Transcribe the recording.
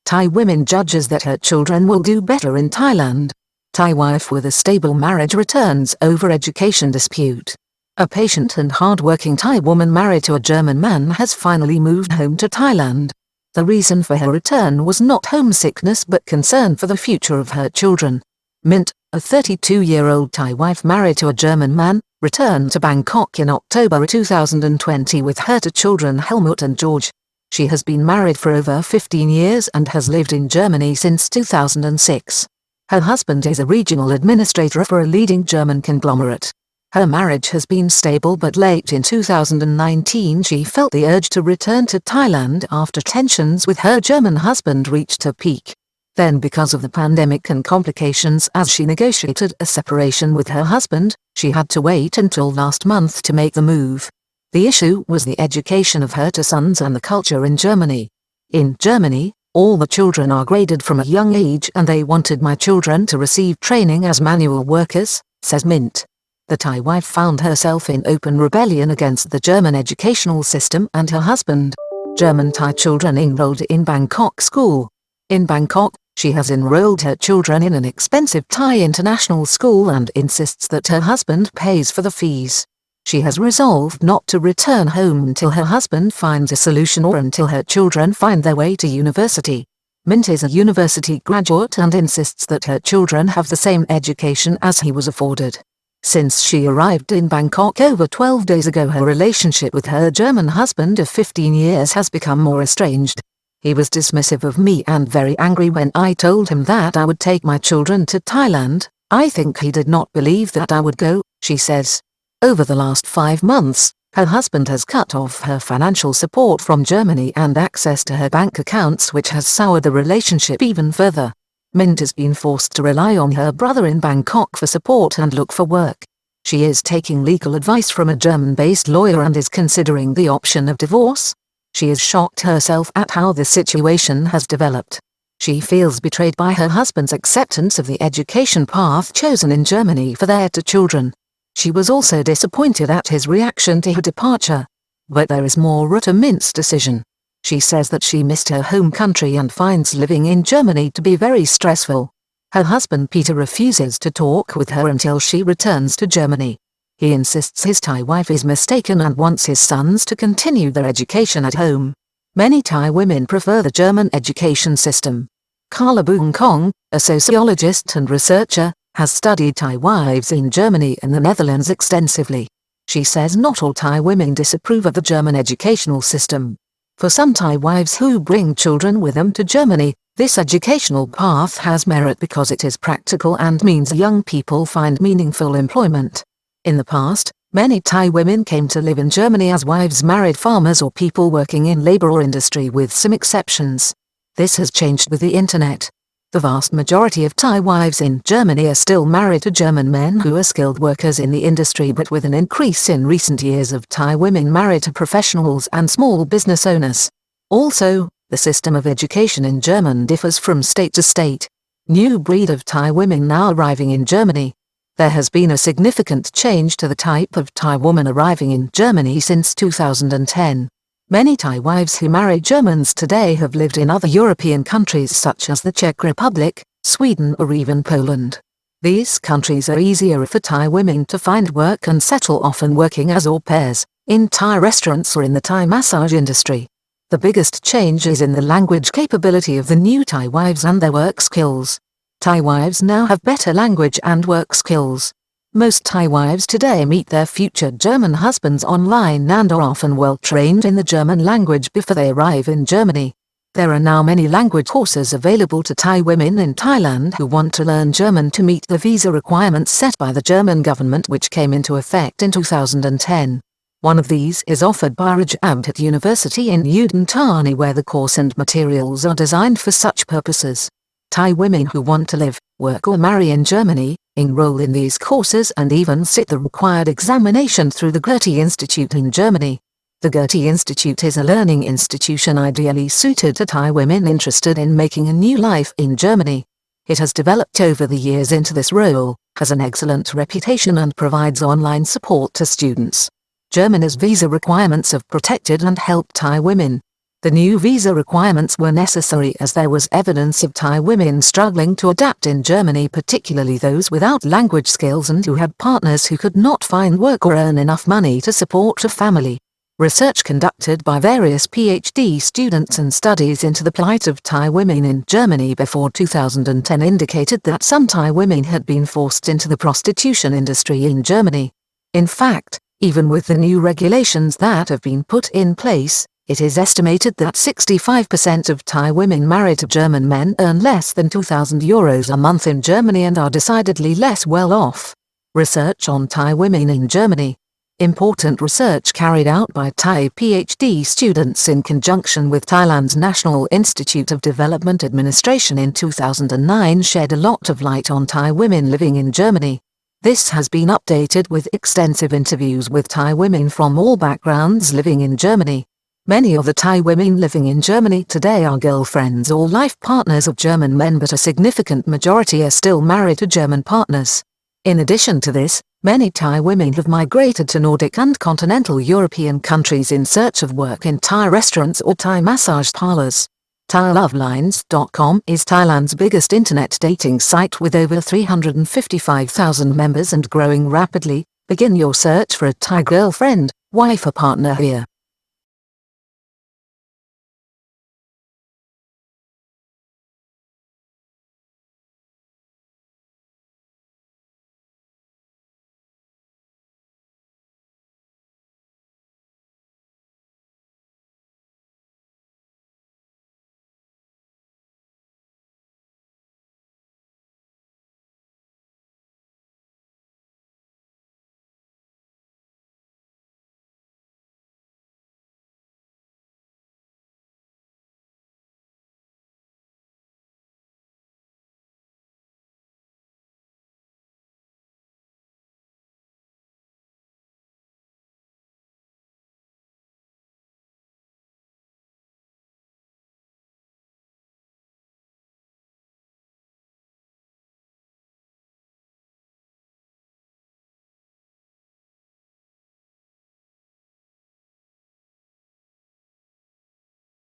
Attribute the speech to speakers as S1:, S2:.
S1: Thai women judges that her children will do better in Thailand. Thai wife with a stable marriage returns over education dispute. A patient and hard-working Thai woman married to a German man has finally moved home to Thailand. The reason for her return was not homesickness but concern for the future of her children. Mint, a 32-year-old Thai wife married to a German man, returned to Bangkok in October 2020 with her two children Helmut and George. She has been married for over 15 years and has lived in Germany since 2006. Her husband is a regional administrator for a leading German conglomerate. Her marriage has been stable, but late in 2019 she felt the urge to return to Thailand after tensions with her German husband reached a peak. Then, because of the pandemic and complications as she negotiated a separation with her husband, she had to wait until last month to make the move. The issue was the education of her two sons and the culture in Germany. In Germany, all the children are graded from a young age, and they wanted my children to receive training as manual workers, says Mint. The Thai wife found herself in open rebellion against the German educational system and her husband. German Thai children enrolled in Bangkok school. In Bangkok, she has enrolled her children in an expensive Thai international school and insists that her husband pays for the fees. She has resolved not to return home until her husband finds a solution or until her children find their way to university. Mint is a university graduate and insists that her children have the same education as he was afforded. Since she arrived in Bangkok over 12 days ago, her relationship with her German husband of 15 years has become more estranged. He was dismissive of me and very angry when I told him that I would take my children to Thailand. I think he did not believe that I would go, she says. Over the last 5 months, her husband has cut off her financial support from Germany and access to her bank accounts, which has soured the relationship even further. Mint has been forced to rely on her brother in Bangkok for support and look for work. She is taking legal advice from a German-based lawyer and is considering the option of divorce. She is shocked herself at how the situation has developed. She feels betrayed by her husband's acceptance of the education path chosen in Germany for their two children. She was also disappointed at his reaction to her departure. But there is more to Mint's decision. She says that she missed her home country and finds living in Germany to be very stressful. Her husband Peter refuses to talk with her until she returns to Germany. He insists his Thai wife is mistaken and wants his sons to continue their education at home. Many Thai women prefer the German education system. Carla Boong Kong, a sociologist and researcher, has studied Thai wives in Germany and the Netherlands extensively. She says not all Thai women disapprove of the German educational system. For some Thai wives who bring children with them to Germany, this educational path has merit because it is practical and means young people find meaningful employment. In the past, many Thai women came to live in Germany as wives married farmers or people working in labor or industry, with some exceptions. This has changed with the internet. The vast majority of Thai wives in Germany are still married to German men who are skilled workers in the industry, but with an increase in recent years of Thai women married to professionals and small business owners. Also, the system of education in Germany differs from state to state. New breed of Thai women now arriving in Germany. There has been a significant change to the type of Thai woman arriving in Germany since 2010. Many Thai wives who marry Germans today have lived in other European countries such as the Czech Republic, Sweden or even Poland. These countries are easier for Thai women to find work and settle, often working as au pairs, in Thai restaurants or in the Thai massage industry. The biggest change is in the language capability of the new Thai wives and their work skills. Thai wives now have better language and work skills. Most Thai wives today meet their future German husbands online and are often well trained in the German language before they arrive in Germany. There are now many language courses available to Thai women in Thailand who want to learn German to meet the visa requirements set by the German government, which came into effect in 2010. One of these is offered by Rajabhat University in Udon Thani, where the course and materials are designed for such purposes. Thai women who want to live, work or marry in Germany enroll in these courses and even sit the required examination through the Goethe Institute in Germany. The Goethe Institute is a learning institution ideally suited to Thai women interested in making a new life in Germany. It has developed over the years into this role, has an excellent reputation and provides online support to students. Germany's visa requirements have protected and helped Thai women. The new visa requirements were necessary as there was evidence of Thai women struggling to adapt in Germany, particularly those without language skills and who had partners who could not find work or earn enough money to support a family. Research conducted by various PhD students and studies into the plight of Thai women in Germany before 2010 indicated that some Thai women had been forced into the prostitution industry in Germany. In fact, even with the new regulations that have been put in place, it is estimated that 65% of Thai women married to German men earn less than €2,000 a month in Germany and are decidedly less well off. Research on Thai women in Germany. Important research carried out by Thai PhD students in conjunction with Thailand's National Institute of Development Administration in 2009 shed a lot of light on Thai women living in Germany. This has been updated with extensive interviews with Thai women from all backgrounds living in Germany. Many of the Thai women living in Germany today are girlfriends or life partners of German men, but a significant majority are still married to German partners. In addition to this, many Thai women have migrated to Nordic and continental European countries in search of work in Thai restaurants or Thai massage parlors. ThaiLovelines.com is Thailand's biggest internet dating site with over 355,000 members and growing rapidly. Begin your search for a Thai girlfriend, wife or partner here.